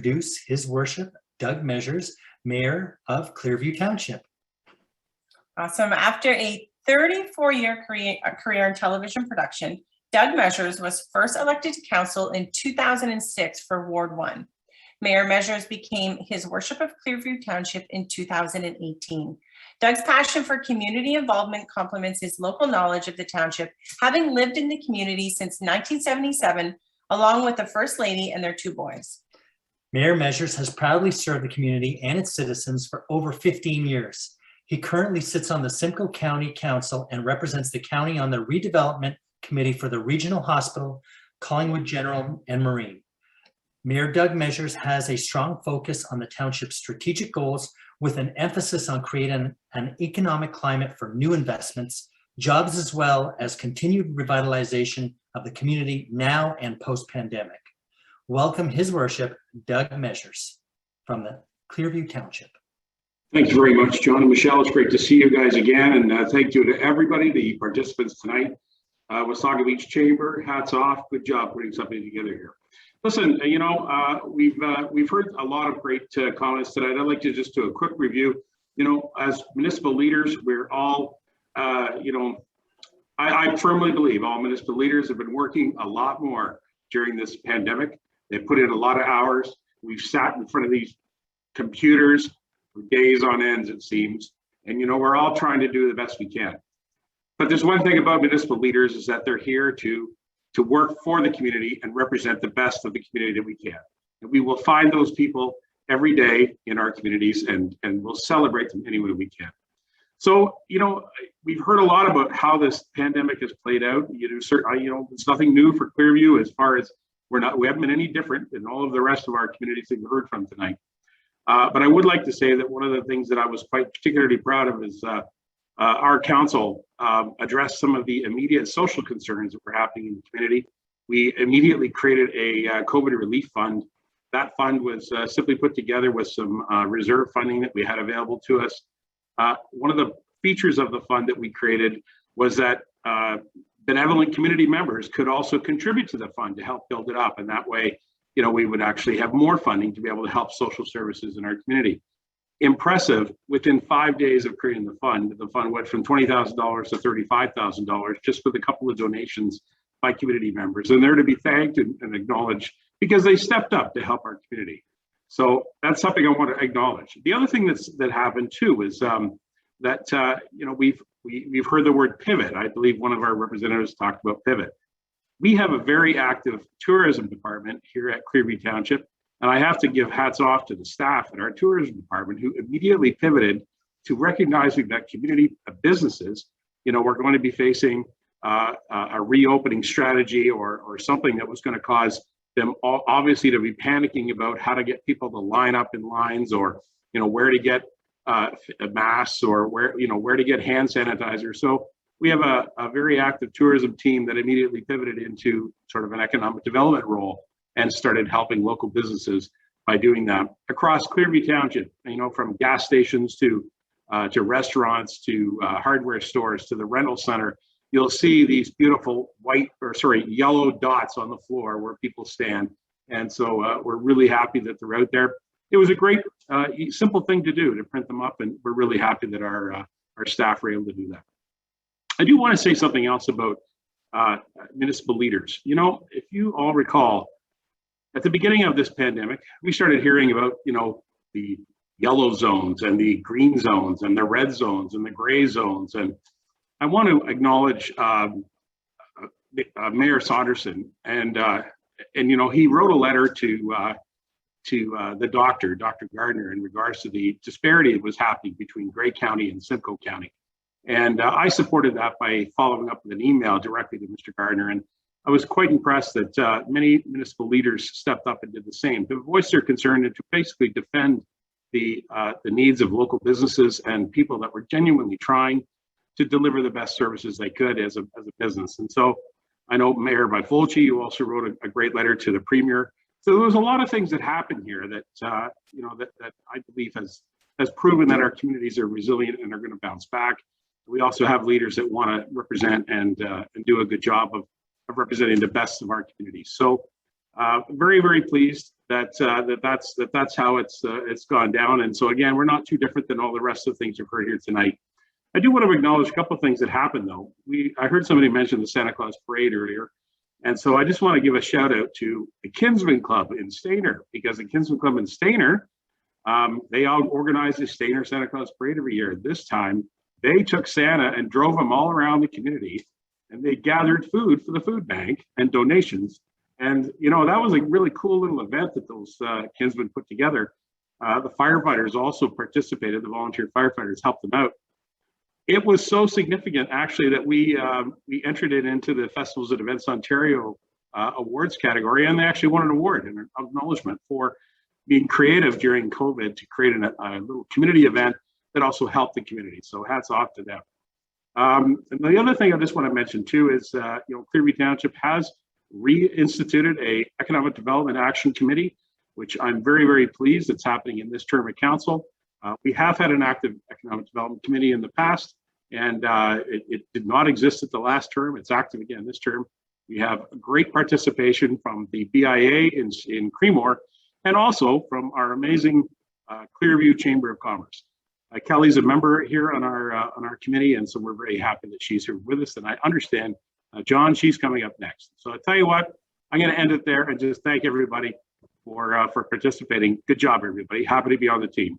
introduce His Worship Doug Measures, Mayor of Clearview Township. Awesome. After a 34-year career in television production, Doug Measures was first elected to council in 2006 for Ward 1. Mayor Measures became His Worship of Clearview Township in 2018. Doug's passion for community involvement complements his local knowledge of the township, having lived in the community since 1977, along with the First Lady and their 2 boys. Mayor Measures has proudly served the community and its citizens for over 15 years. He currently sits on the Simcoe County Council and represents the county on the Redevelopment Committee for the Regional Hospital, Collingwood General and Marine. Mayor Doug Measures has a strong focus on the township's strategic goals with an emphasis on creating an economic climate for new investments, jobs, as well as continued revitalization of the community now and post-pandemic. Welcome His Worship Doug Measures from the Clearview Township. Thank you very much, John and Michelle. It's great to see you guys again, and thank you to everybody, the participants tonight. Wasaga Beach Chamber, hats off. Good job putting something together here. Listen, we've heard a lot of great comments tonight. I'd like to just do a quick review. As municipal leaders, we're all, I firmly believe all municipal leaders have been working a lot more during this pandemic. They've put in a lot of hours. We've sat in front of these computers for days on ends, it seems. And, we're all trying to do the best we can. But there's one thing about municipal leaders is that they're here to work for the community and represent the best of the community that we can. And we will find those people every day in our communities and we'll celebrate them any way we can. So, we've heard a lot about how this pandemic has played out. It's nothing new for Clearview as far as we haven't been any different than all of the rest of our communities that we heard from tonight. But I would like to say that one of the things that I was quite particularly proud of is our council addressed some of the immediate social concerns that were happening in the community. We immediately created a COVID relief fund. That fund was simply put together with some reserve funding that we had available to us. One of the features of the fund that we created was that benevolent community members could also contribute to the fund to help build it up. And that way, we would actually have more funding to be able to help social services in our community. Impressive, within 5 days of creating the fund went from $20,000 to $35,000 just with a couple of donations by community members. And they're to be thanked and acknowledged because they stepped up to help our community. So that's something I want to acknowledge. The other thing that happened too is that we've heard the word pivot. I believe one of our representatives talked about pivot. We have a very active tourism department here at Clearview Township. And I have to give hats off to the staff at our tourism department who immediately pivoted to recognizing that community businesses, we're going to be facing a reopening strategy or something that was going to cause them obviously to be panicking about how to get people to line up in lines or, where to get masks or where to get hand sanitizer. So we have a very active tourism team that immediately pivoted into sort of an economic development role and started helping local businesses by doing that across Clearview Township, from gas stations to restaurants to hardware stores to the rental center. You'll see these beautiful yellow dots on the floor where people stand. And so we're really happy that they're out there. It was a great, simple thing to do, to print them up. And we're really happy that our staff were able to do that. I do want to say something else about municipal leaders. If you all recall, at the beginning of this pandemic, we started hearing about, the yellow zones and the green zones and the red zones and the gray zones. And I want to acknowledge Mayor Saunderson. And he wrote a letter to the Dr. Gardner in regards to the disparity that was happening between Grey County and Simcoe County. And I supported that by following up with an email directly to Mr. Gardner. And I was quite impressed that many municipal leaders stepped up and did the same to voice their concern and to basically defend the needs of local businesses and people that were genuinely trying to deliver the best services they could as a business. And so I know Mayor Bifolchi, you also wrote a great letter to the Premier. So there was a lot of things that happened here that that I believe has proven that our communities are resilient and are going to bounce back. We also have leaders that want to represent and do a good job of representing the best of our communities. So very, very pleased that's how it's gone down. And so again, we're not too different than all the rest of the things you've heard here tonight. I do want to acknowledge a couple of things that happened though. I heard somebody mention the Santa Claus Parade earlier. And so I just want to give a shout out to the Kinsman Club in Stayner, because the Kinsman Club in Stayner, they all organize the Stayner Santa Claus Parade every year. This time they took Santa and drove him all around the community, and they gathered food for the food bank and donations. And, you know, that was a really cool little event that those Kinsmen put together. The firefighters also participated. The volunteer firefighters helped them out. It was so significant, actually, that we entered it into the Festivals and Events Ontario awards category, and they actually won an award and an acknowledgement for being creative during COVID to create a little community event that also helped the community. So hats off to them. And the other thing I just want to mention too is, you know, Clearview Township has reinstituted a Economic Development Action Committee, which I'm very, very pleased it's happening in this term of council. We have had an active Economic Development Committee in the past, and it did not exist at the last term. It's active again this term. We have great participation from the BIA in Creemore, and also from our amazing Clearview Chamber of Commerce. Kelly's a member here on our committee, and so we're very happy that she's here with us. And I understand, John, she's coming up next. So I tell you what, I'm going to end it there and just thank everybody for participating. Good job, everybody. Happy to be on the team.